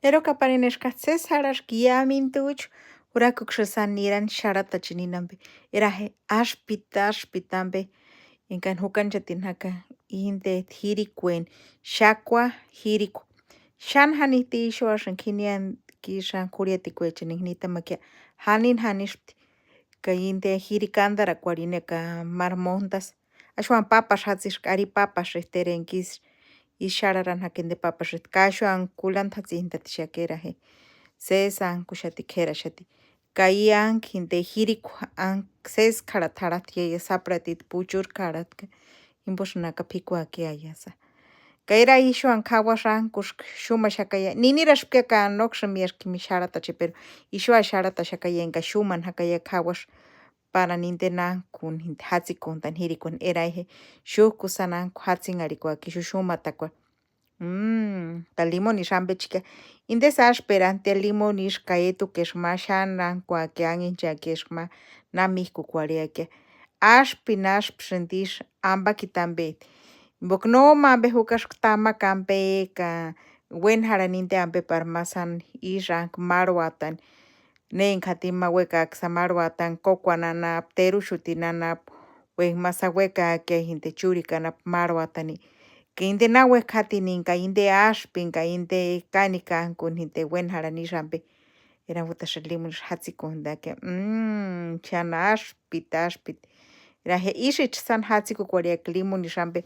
Erokaparinexkatse sarashkiamintuch urakukshasanniran sharatachininapi eraje ashpitambe inkan hukanchatinjaka inte jirikuen xakua jiriku shanjaniti xoaxankinian kishan kuriatikuechinignittamakia janin janixpti kainte jirikantara kuarineka marmontas aswan papax jatsixk ari papax terenkis ixararan jakinte papax kashuan kulantatsintatixakeraje sesan kuxatikjeraxati kaian kinte jiriku an ses karataratiaya sapratit puchur karatka impoxnaka pikuakiayasa kaira ixuan kawaxan kuxk xumaxakaya niniraxpkiaka nokshomiaxkimi xaratachi pero ixuan xarataxakayenka xuman jakaya kawax para nintenanku jatzikuntan jirikun eraje xukusananku jatzinarikuaki xuxumatakua talimón ixambechka intesa axperante limón ixkaetukex maxanankua inchakexma namijkukuariakia axpi naxpxentix ambakitambe boknomanbe jukaxtamakambe ka wenjaraninte para masan ixank marwatan nenkjatimaweka samarwatan kokuananap teruxutinanap wejmasaweka inte churikanap marwatani kinte nawejkjatininka inte axpi inka inte kanikanku inte wenjaranixampe eran limón jatzikuntakia chan axpit raje ixich san jatzikukuariak limón ixampe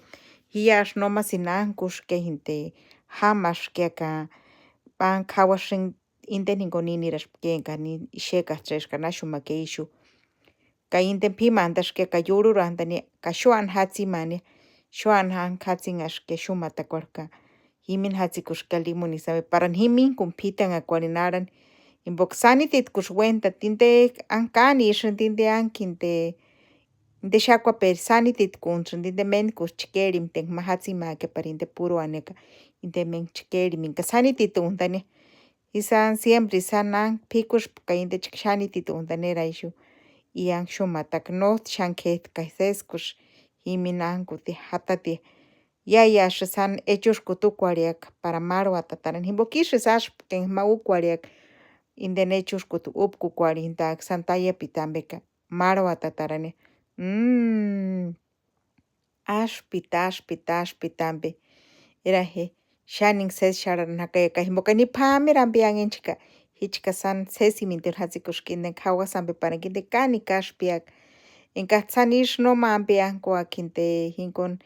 jiax nomasinankuxke inte jamaxkiaka pan kawaxin inte ninkoninieraxpkienka nin ixekajchexka naxumakia ixu ka inte pimantaxkiaka yururantani ka xuan jatzimanía xuan jan jatzinhaxkia xumatakuarka jimin jatzikuxka limón isabe para jiminkun pitanhakuarinaran inpoksanititkux wenta tinte ankanix tinte ankinte xakua pero sanititkunx tinte menkux chikerim tekmajatzimaka para inte puruaneka inte menchikerim inka sanitituntani isan siempre san pikuxpka intech xanitituntani ixu ian xumatak not xanketka seskux jiminankuti jatati yayax san echuxkutukuariak para marwatatara jimpokixes axpken maukuariak inte nechuxkutu upkukuarintak santayapitambeka marwatatarani axpitambe eraje xanin ses xararanjakayaka jimpokanipamerampi anhinchika ichka san sesimintur jatzikuxkinten jawasanpi para kinte kanik axpiak inka san ixnomanpi ankuak inte jinkon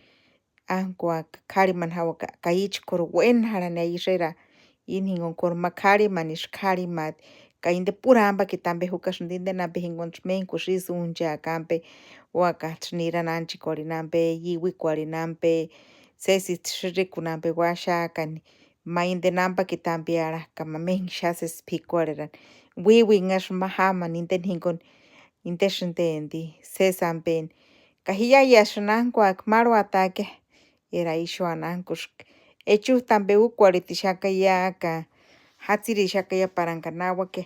ankuak kariman jawaka ka ichkur wenjarani ayixera in jinkon makariman ixkarimat ka inte pura ambakitambe jukax tintenampi jinkonch menkux isunchakampe wakach nirananchikuarinampe yiwikuarinampe sesitx rikunampe waxakani ma intenanpakitampi arajka ma menxases pikuararan wiwin ax majama ninten jinkon intexnten sesampen ka jiyayax nankuak marwatakia era ixuan ankuxk echujtampe ukuaritixakaya jatzirixakaya paranka nawakia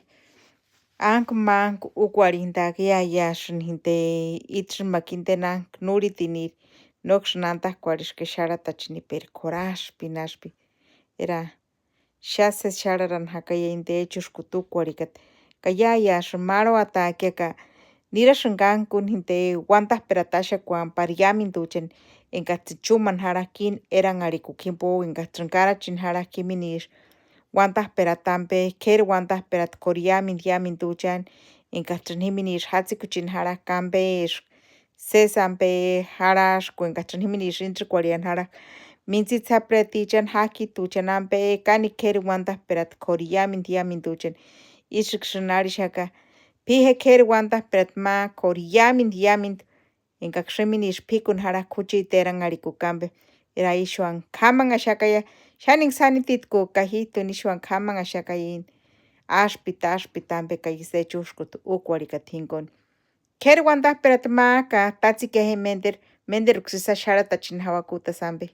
ankmank ukuarintak yayax inte itzmak intenank nuritinir nokshnantajkuarixka xaratachini pero coraxpi naxpi era xases xararanjakaya inte echuxkutukuarikat ka yayax marwatakiaka niraxankankun inte wantajperataxakuan pariamintuchan inka tsichuman jarajkin eran arikukimpo inka trinkarachin jarajkiminix wantajperatampe k'er wantajperat koriamin yamintuchan inka trinjiminix jatzikuchin jarajkampex sesampe jaraxku inka trinjiminix intrikuarian jaraj mintzitzapretichan jakituchanampe kanik k'er wantajperat koriamin yamintuchan ixikxnarixaka pije k'er wantajperat ma koriamin yamint inka xeminix pikun jaraj kuchiteran arikukampe era ixuan kaman axakaya xanin sanititku kajitun ixuan kaman axakayin axpitampe kay sechuxkutu ukuarikat jinkon k'er wantajperat ma ka tatzikeje menter uksisa xaratachin jawakutasampe.